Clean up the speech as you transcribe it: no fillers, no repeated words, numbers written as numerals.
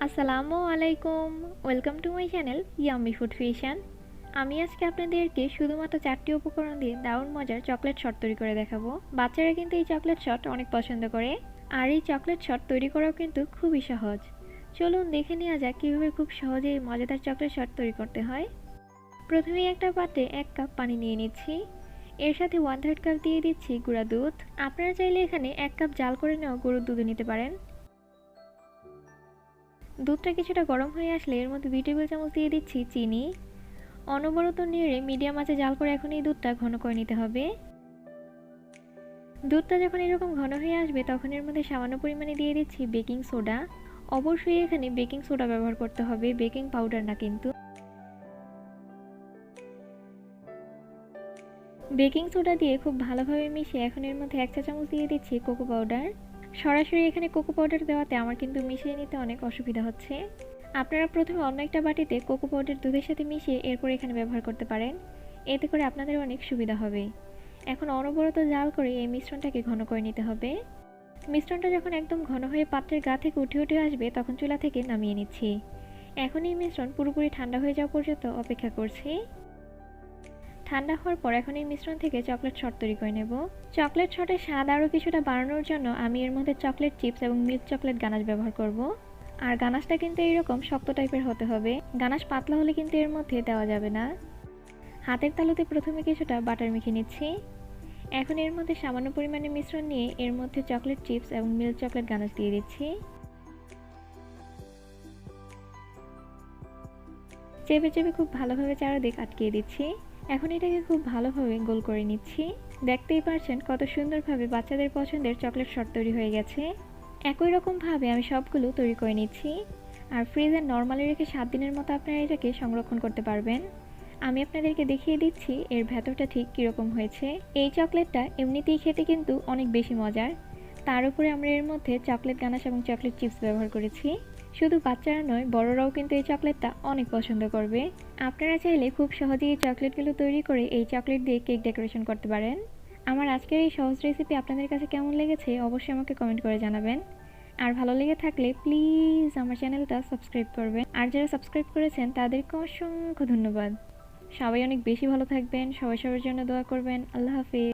আসসালামু আলাইকুম, welcome to my channel yummy food fusion. আমি আজকে আপনাদেরকে শুধুমাত্র 4টি উপকরণ দিয়ে দারুণ মজার চকলেট শট তৈরি করে দেখাবো। বাচ্চারা কিন্তু এই চকলেট শট অনেক পছন্দ করে, আর এই চকলেট শট তৈরি করাও কিন্তু খুবই সহজ। চলুন দেখে নেওয়া যাক কীভাবে খুব সহজেই মজাদার চকলেট শট তৈরি করতে হয়। প্রথমেই একটা পাত্রে 1 কাপ পানি নিয়ে নিচ্ছি। এর সাথে 1/3 কাপ দিয়ে দিচ্ছি গুঁড়া দুধ। আপনারা চাইলে এখানে 1 কাপ জাল করে নেওয়া গরুর দুধ নিতে পারেন। দুধটা কিছুটা গরম হয়ে আসলে এর মধ্যে 2 টেবিল চামচ দিয়ে দিচ্ছি চিনি। অনবরত নেড়ে মিডিয়াম আঁচে জাল করে এখন এই দুধটা ঘন করে নিতে হবে। দুধটা যখন এরকম ঘন হয়ে আসবে তখন এর মধ্যে সামান্য পরিমাণে দিয়ে দিচ্ছি বেকিং সোডা। অবশ্যই এখানে বেকিং সোডা ব্যবহার করতে হবে, বেকিং পাউডার না কিন্তু। বেকিং সোডা দিয়ে খুব ভালোভাবে মিশিয়ে এখন এর মধ্যে 1 চা চামচ দিয়ে দিচ্ছি কোকো পাউডার। সরাসরি এখানে কোকো পাউডার দেওয়াতে আমার কিন্তু মিশিয়ে নিতে অনেক অসুবিধা হচ্ছে। আপনারা প্রথমে অন্য একটা বাটিতে কোকো পাউডার দুধের সাথে মিশিয়ে এরপর এখানে ব্যবহার করতে পারেন, এতে করে আপনাদের অনেক সুবিধা হবে। এখন অনবরত জাল করে এই মিশ্রণটাকে ঘন করে নিতে হবে। মিশ্রণটা যখন একদম ঘন হয়ে পাত্রের গা থেকে উঠে উঠে আসবে তখন চুলা থেকে নামিয়ে নিচ্ছি। এখন এই মিশ্রণ পুরোপুরি ঠান্ডা হয়ে যাওয়া পর্যন্ত অপেক্ষা করছি। ঠান্ডা হওয়ার পর এখন এই মিশ্রণ থেকে চকলেট শট তৈরি করে নেব। চকলেট শটের স্বাদ আরও কিছুটা বাড়ানোর জন্য আমি এর মধ্যে চকলেট চিপস এবং মিল্ক চকলেট গানাশ ব্যবহার করব। আর গানাশটা কিন্তু এইরকম শক্ত টাইপের হতে হবে, গানাশ পাতলা হলে কিন্তু এর মধ্যে দেওয়া যাবে না। হাতের তালুতে প্রথমে কিছুটা বাটার মেখে নিচ্ছি। এখন এর মধ্যে সামান্য পরিমাণে মিশ্রণ নিয়ে এর মধ্যে চকলেট চিপস এবং মিল্ক চকলেট গানাশ দিয়ে দিচ্ছি। চেপে চেপে খুব ভালোভাবে চারদিক আটকিয়ে দিচ্ছি। এখন এটাকে খুব ভালোভাবে গোল করে নিচ্ছি। দেখতেই পারছেন কত সুন্দরভাবে বাচ্চাদের পছন্দের চকলেট শট তৈরি হয়ে গেছে। একই রকমভাবে আমি সবগুলো তৈরি করে নিচ্ছি। আর ফ্রিজে নরমালি রেখে 7 দিনের মতো আপনারা এটাকে সংরক্ষণ করতে পারবেন। আমি আপনাদেরকে দেখিয়ে দিচ্ছি এর ভেতরটা ঠিক কীরকম হয়েছে। এই চকলেটটা এমনিতেই খেতে কিন্তু অনেক বেশি মজার, তার উপরে আমরা এর মধ্যে চকলেট গানাশ এবং চকলেট চিপস ব্যবহার করেছি। শুধু বাচ্চারা নয়, বড়রাও কিন্তু এই চকলেটটা অনেক পছন্দ করবে। আপনারা চাইলে খুব সহজেই এই চকলেটগুলো তৈরি করে এই চকলেট দিয়ে কেক ডেকোরেশন করতে পারেন। আমার আজকের এই সহজ রেসিপি আপনাদের কাছে কেমন লেগেছে অবশ্যই আমাকে কমেন্ট করে জানাবেন। আর ভালো লেগে থাকলে প্লিজ আমার চ্যানেলটা সাবস্ক্রাইব করবেন। আর যারা সাবস্ক্রাইব করেছেন তাদেরকে অসংখ্য ধন্যবাদ। সবাই অনেক বেশি ভালো থাকবেন, সবাই সবার জন্য দোয়া করবেন। আল্লাহ হাফেজ।